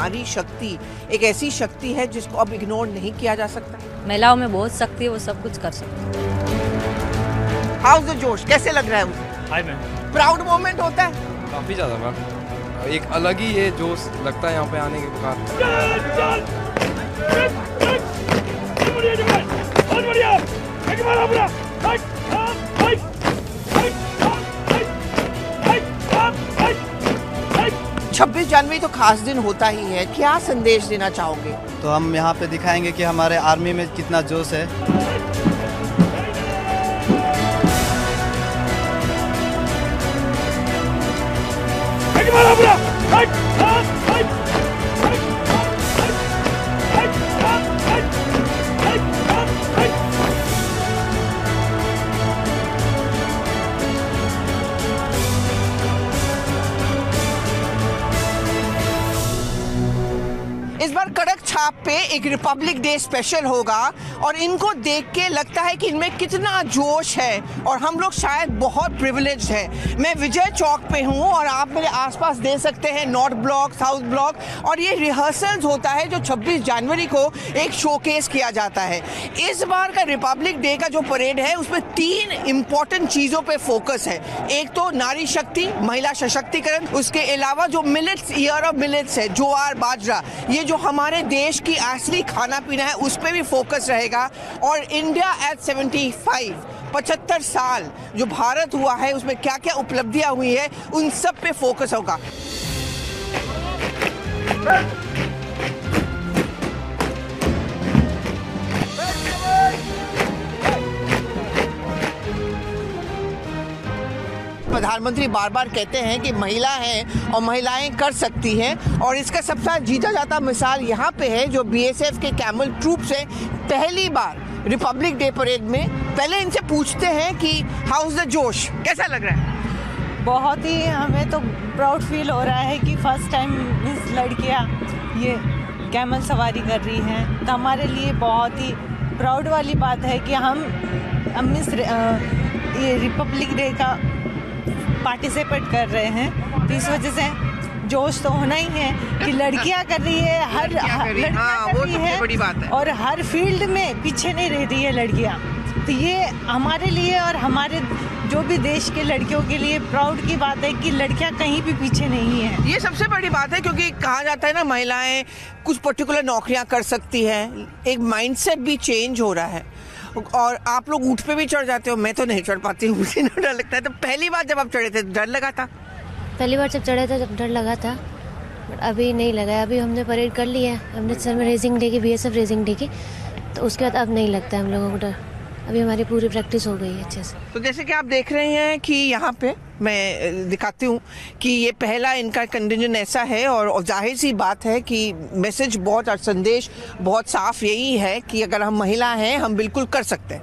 नारी शक्ति एक ऐसी शक्ति है जिसको अब इग्नोर नहीं किया जा सकता। महिलाओं में बहुत शक्ति है, वो सब कुछ कर सकती है। हाउस द जोश कैसे लग रहा है उसे? हाय मैम, प्राउड मोमेंट होता है काफ़ी ज़्यादा मैम, एक अलग ही ये जोश लगता है यहाँ पे आने के बाद। छब्बीस जनवरी तो खास दिन होता ही है, क्या संदेश देना चाहोगे? तो हम यहाँ पे दिखाएंगे कि हमारे आर्मी में कितना जोश है। इस बार कड़क छाप पे एक रिपब्लिक डे स्पेशल होगा और इनको देख के लगता है कि इनमें कितना जोश है और हम लोग शायद बहुत प्रिविलेज्ड है। मैं विजय चौक पे हूँ और आप मेरे आसपास देख सकते हैं नॉर्थ ब्लॉक, साउथ ब्लॉक, और ये रिहर्सल्स होता है जो 26 जनवरी को एक शोकेस किया जाता है। इस बार का रिपब्लिक डे का जो परेड है उसमें 3 इम्पॉर्टेंट चीज़ों पे फोकस है। एक तो नारी शक्ति, महिला सशक्तिकरण, उसके अलावा जो मिलेट्स, ईयर ऑफ मिलेट्स है, ज्वार बाजरा, ये जो हमारे देश की असली खाना पीना है उस पर भी फोकस रहेगा। और इंडिया एट 75 साल जो भारत हुआ है उसमें क्या क्या उपलब्धियां हुई है उन सब पे फोकस होगा। प्रधानमंत्री बार बार कहते हैं कि महिला हैं और महिलाएं कर सकती हैं, और इसका सबसे जीता जाता मिसाल यहाँ पे है जो बीएसएफ के कैमल ट्रूप्स हैं। पहली बार रिपब्लिक डे परेड में पहले इनसे पूछते हैं कि हाउस द जोश कैसा लग रहा है? बहुत ही हमें तो प्राउड फील हो रहा है कि फर्स्ट टाइम मिस लड़कियाँ ये कैमल सवारी कर रही हैं, तो हमारे लिए बहुत ही प्राउड वाली बात है कि हम मिस ये रिपब्लिक डे का पार्टिसिपेट कर रहे हैं। तो इस वजह से जोश तो होना ही है कि लड़कियां कर रही है, हर लड़कियां कर रही है, बड़ी बात है, और हर फील्ड में पीछे नहीं रह रही है लड़कियां। तो ये हमारे लिए और हमारे जो भी देश के लड़कियों के लिए प्राउड की बात है कि लड़कियां कहीं भी पीछे नहीं है। ये सबसे बड़ी बात है क्योंकि कहा जाता है ना महिलाएं कुछ पर्टिकुलर नौकरियां कर सकती हैं, एक माइंडसेट भी चेंज हो रहा है। और आप लोग ऊँट पे भी चढ़ जाते हो, मैं तो नहीं चढ़ पाती हूँ, मुझे ना डर लगता है। तो पहली बार जब आप चढ़े थे डर लगा था? पहली बार जब चढ़े थे जब डर लगा था, बट अभी नहीं लगा। अभी हमने परेड कर ली है अमृतसर में रेसिंग डे की, बीएसएफ रेसिंग डे की, तो उसके बाद अब नहीं लगता है हम लोगों को डर। अभी हमारी पूरी प्रैक्टिस हो गई है अच्छे से। तो जैसे कि आप देख रहे हैं कि यहाँ पे मैं दिखाती हूँ कि ये पहला इनका कंटिजेंट ऐसा है, और जाहिर सी बात है कि मैसेज बहुत और संदेश बहुत साफ यही है कि अगर हम महिला हैं हम बिल्कुल कर सकते हैं,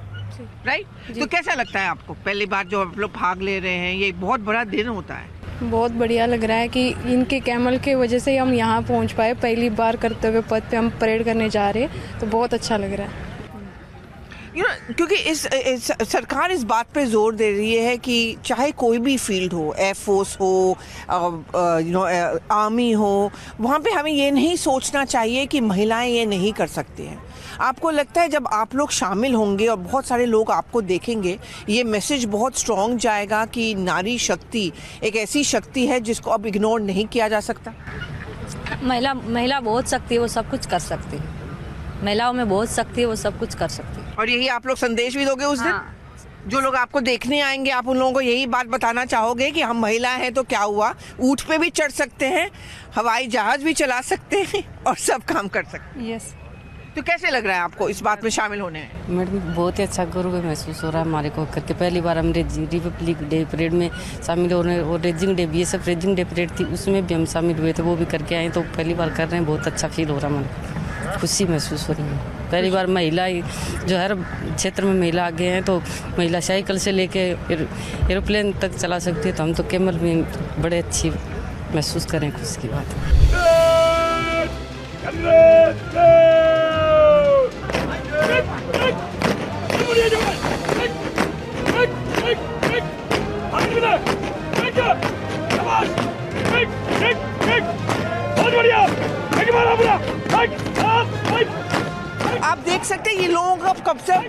राइट? तो कैसा लगता है आपको पहली बार जो आप लोग भाग ले रहे हैं? ये बहुत बड़ा दिन होता है। बहुत बढ़िया लग रहा है कि इनके कैमल की वजह से हम यहाँ पहुँच पाए। पहली बार करते हुए पद पे हम परेड करने जा रहे हैं, तो बहुत अच्छा लग रहा है। क्योंकि इस सरकार इस बात पे जोर दे रही है कि चाहे कोई भी फील्ड हो, एयरफोर्स हो, आर्मी हो, वहाँ पे हमें ये नहीं सोचना चाहिए कि महिलाएं ये नहीं कर सकती हैं। आपको लगता है जब आप लोग शामिल होंगे और बहुत सारे लोग आपको देखेंगे, ये मैसेज बहुत स्ट्रॉन्ग जाएगा कि नारी शक्ति एक ऐसी शक्ति है जिसको अब इग्नोर नहीं किया जा सकता? महिला बहुत शक्ति है, वो सब कुछ कर सकती है। महिलाओं में बहुत शक्ति है, वो सब कुछ कर सकती है। और यही आप लोग संदेश भी दोगे उस दिन? हाँ। जो लोग आपको देखने आएंगे आप उन लोगों को यही बात बताना चाहोगे कि हम महिला हैं तो क्या हुआ, ऊँट पे भी चढ़ सकते हैं, हवाई जहाज भी चला सकते हैं और सब काम कर सकते हैं। यस। तो कैसे लग रहा है आपको इस बात में शामिल होने में? मैडम बहुत ही अच्छा गर्व महसूस हो रहा है हमारे को करके। पहली बार हम रिपब्लिक डे परेड में शामिल हो रहे हैं, और raising day BSF raising day parade थी उसमें भी हम शामिल हुए थे, वो भी करके आए। तो पहली बार कर रहे हैं, बहुत अच्छा फील हो रहा है, मन खुशी महसूस हो रही है। पहली बार महिला जो हर क्षेत्र में महिला आगे हैं, तो महिला साइकिल से लेके एरोप्लेन तक चला सकती है, तो हम तो कैमल में बड़े अच्छी महसूस करें, खुशी की बात है। बहुत बढ़िया। देख सकते हैं ये लोगों का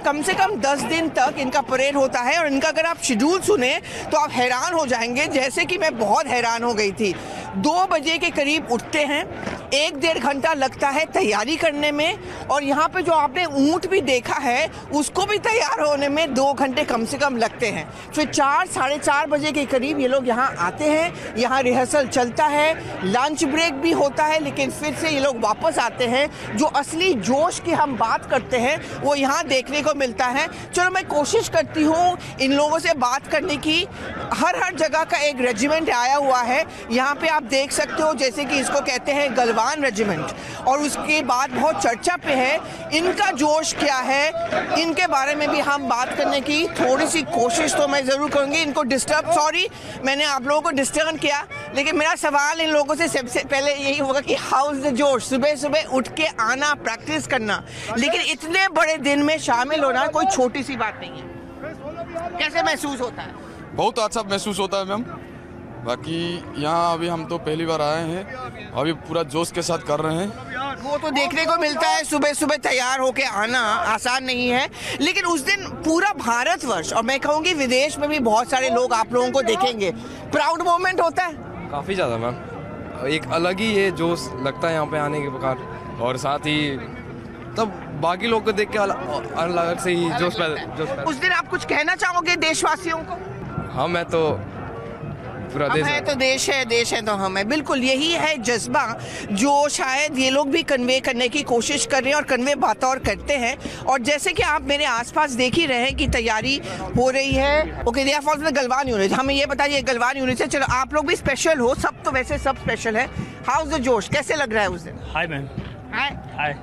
कम से कम 10 दिन तक इनका परेड होता है और इनका अगर आप शेड्यूल सुने तो आप हैरान हो जाएंगे, जैसे कि मैं बहुत हैरान हो गई थी। 2 बजे के करीब उठते हैं, 1-1.5 घंटा लगता है तैयारी करने में, और यहाँ पे जो आपने ऊंट भी देखा है उसको भी तैयार होने में 2 घंटे कम से कम लगते हैं। फिर 4-4:30 बजे के करीब ये लोग यहाँ आते हैं, यहाँ रिहर्सल चलता है, लंच ब्रेक भी होता है, लेकिन फिर से ये लोग वापस आते हैं। जो असली जोश की हम बात करते हैं वो यहाँ देखने को मिलता है। चलो मैं कोशिश करती हूँ इन लोगों से बात करने की। हर जगह का एक रेजिमेंट आया हुआ है, यहाँ पे आप देख सकते हो, जैसे कि इसको कहते हैं गलवान रेजिमेंट, और उसके बाद बहुत चर्चा पे है। इनका जोश क्या है, इनके बारे में भी हम बात करने की थोड़ी सी कोशिश तो मैं ज़रूर करूँगी। इनको सॉरी मैंने आप लोगों को डिस्टर्ब किया, लेकिन मेरा सवाल इन लोगों से सबसे पहले यही होगा कि हाउ इज द जोश। सुबह सुबह उठ के आना, प्रैक्टिस करना, लेकिन इतने बड़े दिन में शामिल होना कोई छोटी सी बात नहीं है। कैसे महसूस होता है? बहुत अच्छा महसूस होता है मैम। बाकी यहाँ अभी हम तो पहली बार आए हैं, अभी पूरा जोश के साथ कर रहे हैं। वो तो देखने को मिलता है, सुबह सुबह तैयार होके आना आसान नहीं है, लेकिन उस दिन पूरा भारतवर्ष और मैं कहूँगी विदेश में भी बहुत सारे लोग आप लोगों को देखेंगे। प्राउड मोमेंट होता है काफ़ी ज़्यादा मैम, एक अलग ही ये जोश लगता है यहाँ पे आने के बाद, और साथ ही तब बाकी लोग को देख के अलग से ही जोश पैदा। उस दिन आप कुछ कहना चाहोगे देशवासियों को? हाँ, मैं तो पूरा देश है तो देश है तो हम है। बिल्कुल यही है जज्बा जो शायद ये लोग भी कन्वे करने की कोशिश कर रहे हैं और कन्वे बतौर करते हैं। और जैसे कि आप मेरे आसपास देख ही रहे हैं कि तैयारी हो रही है। ओके, दिया फॉल्स में गलवान यूनिट, हमें ये बताइए गलवान यूनिट से। चलो आप लोग भी स्पेशल हो, सब तो वैसे सब स्पेशल है। हाउ इज द जोश, कैसे लग रहा है उस दिन? Hi ma'am. हाय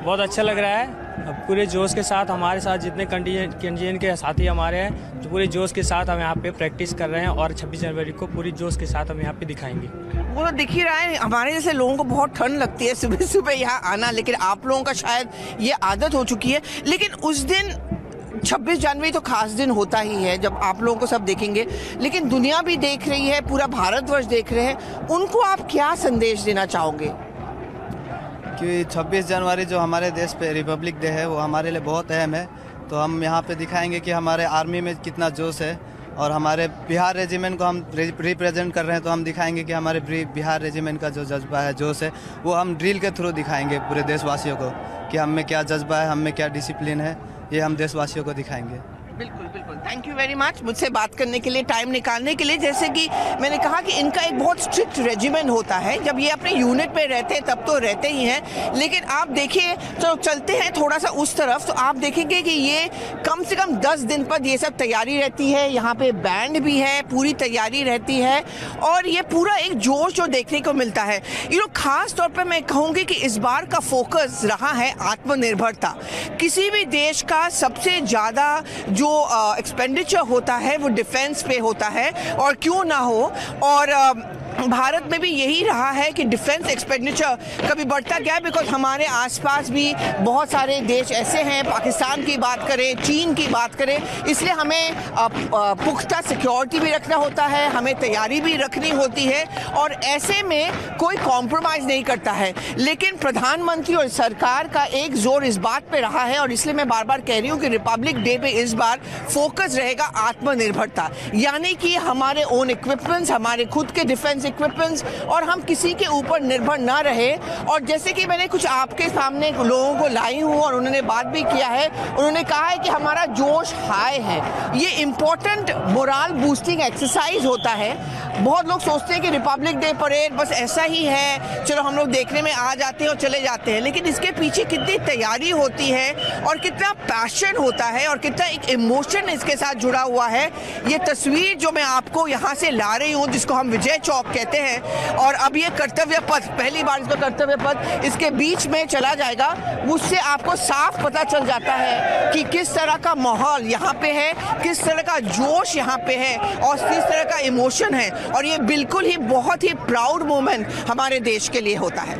बहुत अच्छा लग रहा है। अब पूरे जोश के साथ हमारे साथ जितने कंटिजेंट के साथी हमारे हैं, तो पूरे जोश के साथ हम यहाँ पे प्रैक्टिस कर रहे हैं और 26 जनवरी को पूरी जोश के साथ हम यहाँ पे दिखाएंगे। वो तो दिख ही रहा है, हमारे जैसे लोगों को बहुत ठंड लगती है सुबह सुबह यहाँ आना, लेकिन आप लोगों का शायद ये आदत हो चुकी है। लेकिन उस दिन 26 जनवरी तो खास दिन होता ही है जब आप लोगों को सब देखेंगे, लेकिन दुनिया भी देख रही है, पूरा भारतवर्ष देख रहे हैं। उनको आप क्या संदेश देना चाहोगे? कि 26 जनवरी जो हमारे देश पे रिपब्लिक डे है वो हमारे लिए बहुत अहम है। तो हम यहाँ पे दिखाएंगे कि हमारे आर्मी में कितना जोश है, और हमारे बिहार रेजिमेंट को हम रिप्रेजेंट कर रहे हैं, तो हम दिखाएंगे कि हमारे बिहार रेजिमेंट का जो जज्बा है, जोश है, वो हम ड्रिल के थ्रू दिखाएंगे पूरे देशवासियों को कि हम में क्या जज्बा है, हम में क्या डिसिप्लिन है, ये हम देशवासियों को दिखाएंगे। बिल्कुल बिल्कुल, थैंक यू वेरी मच मुझसे बात करने के लिए, टाइम निकालने के लिए। जैसे कि मैंने कहा कि इनका एक बहुत स्ट्रिक्ट रेजिमेंट होता है, जब ये अपने यूनिट में रहते हैं तब तो रहते ही हैं, लेकिन आप देखिए तो चलते हैं थोड़ा सा उस तरफ तो आप देखेंगे कि ये कम से कम 10 दिन पर ये सब तैयारी रहती है। यहाँ पे बैंड भी है, पूरी तैयारी रहती है, और ये पूरा एक जोश जो देखने को मिलता है। खास तौर पर मैं कहूँगी कि इस बार का फोकस रहा है आत्मनिर्भरता। किसी भी देश का सबसे ज़्यादा जो एक्सपेंडिचर होता है वो डिफेंस पे होता है, और क्यों ना हो, और भारत में भी यही रहा है कि डिफेंस एक्सपेंडिचर कभी बढ़ता गया, बिकॉज हमारे आसपास भी बहुत सारे देश ऐसे हैं, पाकिस्तान की बात करें, चीन की बात करें, इसलिए हमें पुख्ता सिक्योरिटी भी रखना होता है, हमें तैयारी भी रखनी होती है, और ऐसे में कोई कॉम्प्रोमाइज़ नहीं करता है। लेकिन प्रधानमंत्री और सरकार का एक जोर इस बात पे रहा है, और इसलिए मैं बार बार कह रही हूँ कि रिपब्लिक डे पे इस बार फोकस रहेगा आत्मनिर्भरता, यानी कि हमारे ओन इक्विपमेंट्स, हमारे खुद के डिफेंस इक्विपमेंट्स, और हम किसी के ऊपर निर्भर ना रहे। और जैसे कि मैंने कुछ आपके सामने लोगों को लाई हूँ और उन्होंने बात भी किया है, उन्होंने कहा है कि हमारा जोश हाई है। ये इम्पोर्टेंट मोरल बूस्टिंग एक्सरसाइज होता है। बहुत लोग सोचते हैं कि रिपब्लिक डे परेड बस ऐसा ही है, चलो हम लोग देखने में आ जाते हैं और चले जाते हैं, लेकिन इसके पीछे कितनी तैयारी होती है और कितना पैशन होता है और कितना एक इमोशन इसके साथ जुड़ा हुआ है। ये तस्वीर जो मैं आपको यहाँ से ला रही हूँ, जिसको हम विजय चौक कहते हैं, और अब ये कर्तव्य पथ, पहली बार इसका कर्तव्य पथ इसके बीच में चला जाएगा, उससे आपको साफ पता चल जाता है कि किस तरह का माहौल यहाँ पे है, किस तरह का जोश यहाँ पे है और किस तरह का इमोशन है। और ये बिल्कुल ही बहुत ही प्राउड मोमेंट हमारे देश के लिए होता है।